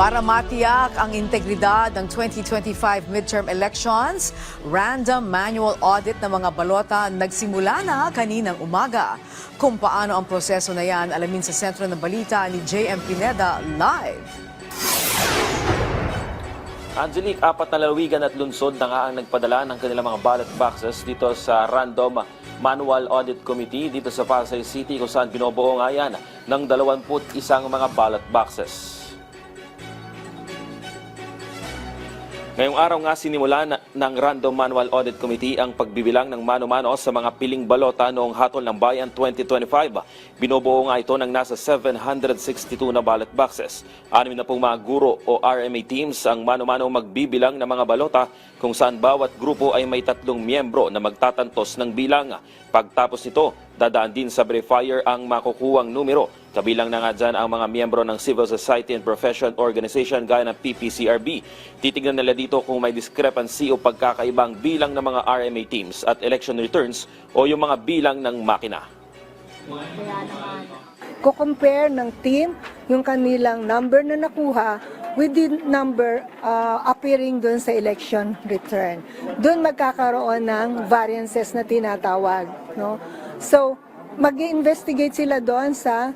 Para matiyak ang integridad ng 2025 midterm elections, random manual audit ng mga balota nagsimula na kaninang umaga. Kung paano ang proseso na yan, alamin sa sentro ng balita ni JM Pineda live. Angelique, 4 na lalawigan at lungsod na nga ang nagpadala ng kanilang mga ballot boxes dito sa Random Manual Audit Committee dito sa Pasay City kung saan binubuo nga yan ng 21 mga ballot boxes. Ngayong araw nga sinimula ng Random Manual Audit Committee ang pagbibilang ng mano-mano sa mga piling balota noong Hatol ng Bayan 2025. Binubuo nga ito ng nasa 762 na ballot boxes. 6 na pong mga guro o RMA teams ang mano-mano magbibilang ng mga balota kung saan bawat grupo ay may 3 miyembro na magtatantos ng bilang. Pagtapos nito, dadaan din sa verifier ang makukuhang numero. Kabilang na nga dyan ang mga miyembro ng Civil Society and Profession Organization gaya ng PPCRB. Titignan nila dito kung may discrepancy o pagkakaibang bilang ng mga RMA teams at election returns o yung mga bilang ng makina. Ko-compare ng team yung kanilang number na nakuha with the number appearing doon sa election return. Doon magkakaroon ng variances na tinatawag. No? So, mag-investigate sila doon sa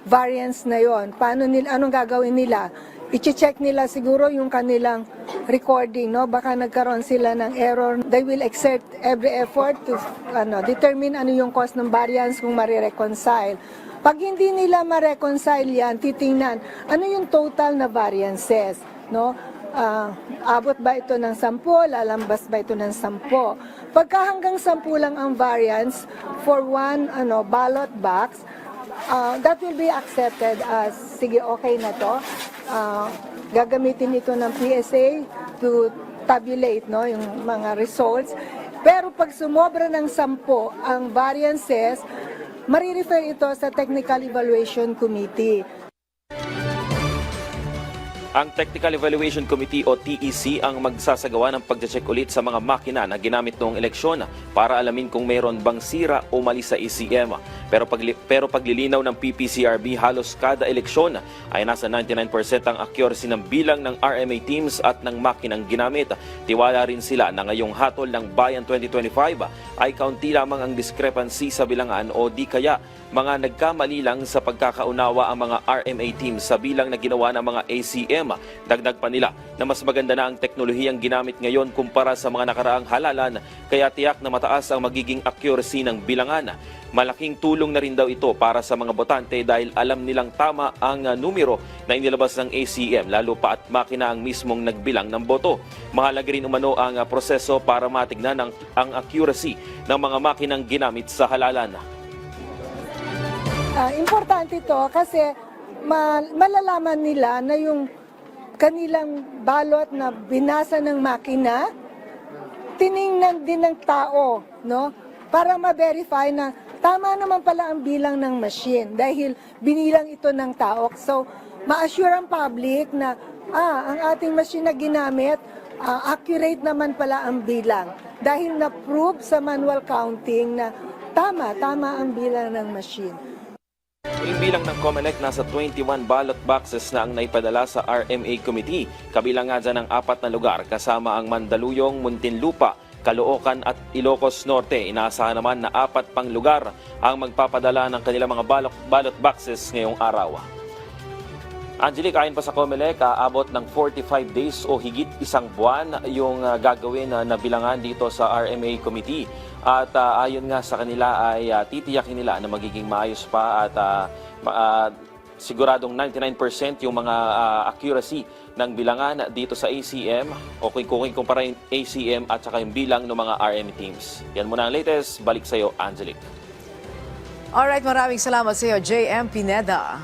variance na yon. Anong gagawin nila? I-check nila siguro yung kanilang recording, no? Baka nagkaroon sila ng error. They will exert every effort to determine ano yung cause ng variance kung marireconcile. Pag hindi nila ma-reconcile yan, titingnan ano yung total na variances, no? Abot ba ito ng 10? Lalambas ba ito ng 10? Pagka hanggang 10 lang ang variance for one ballot box, that will be accepted as, sige, okay na to. Gagamitin ito ng PSA to tabulate yung mga results. Pero pag sumobra ng 10 ang variances, marirefer ito sa Technical Evaluation Committee. Ang Technical Evaluation Committee o TEC ang magsasagawa ng pagche-check ulit sa mga makina na ginamit noong eleksyon para alamin kung mayroon bang sira o mali sa ECM. Pero paglilinaw ng PPCRB, halos kada eleksyon ay nasa 99% ang accuracy ng bilang ng RMA teams at ng makinang ginamit. Tiwala rin sila na ngayong Hatol ng Bayan 2025 ay kaunti lamang ang discrepancy sa bilangan o di kaya mga nagkamali lang sa pagkakaunawa ang mga RMA teams sa bilang na ginawa ng mga ACM. Dagdag pa nila na mas maganda na ang teknolohiyang ginamit ngayon kumpara sa mga nakaraang halalan, kaya tiyak na mataas ang magiging accuracy ng bilangan. Malaking tulong na rin daw ito para sa mga botante dahil alam nilang tama ang numero na inilabas ng ACM, lalo pa at makina ang mismong nagbilang ng boto. Mahalaga rin umano ang proseso para matignan ang accuracy ng mga makinang ginamit sa halalan. Importante ito kasi malalaman nila na yung kanilang balot na binasa ng makina, tiningnan din ng tao, no? Para ma-verify na tama naman pala ang bilang ng machine dahil binilang ito ng tao. So, ma-assure ang public na ang ating machine na ginamit, accurate naman pala ang bilang dahil na-prove sa manual counting na tama ang bilang ng machine. Yung bilang ng COMELEC, nasa 21 ballot boxes na ang naipadala sa RMA Committee. Kabilang nga dyan ang 4 na lugar kasama ang Mandaluyong, Muntinlupa, Caloocan at Ilocos Norte. Inaasahan naman na 4 pang lugar ang magpapadala ng kanilang mga ballot boxes ngayong araw. Angelique, ayon pa sa COMELEC, aabot ng 45 days o higit isang buwan yung gagawin na bilangan dito sa RMA Committee. At ayon nga sa kanila ay titiyakin nila na magiging maayos pa at siguradong 99% yung mga accuracy ng bilangan dito sa ACM o kung kumpara yung ACM at saka yung bilang ng mga RMA teams. Yan muna ang latest. Balik sa iyo, Angelique. Alright, maraming salamat sa iyo, JM Pineda.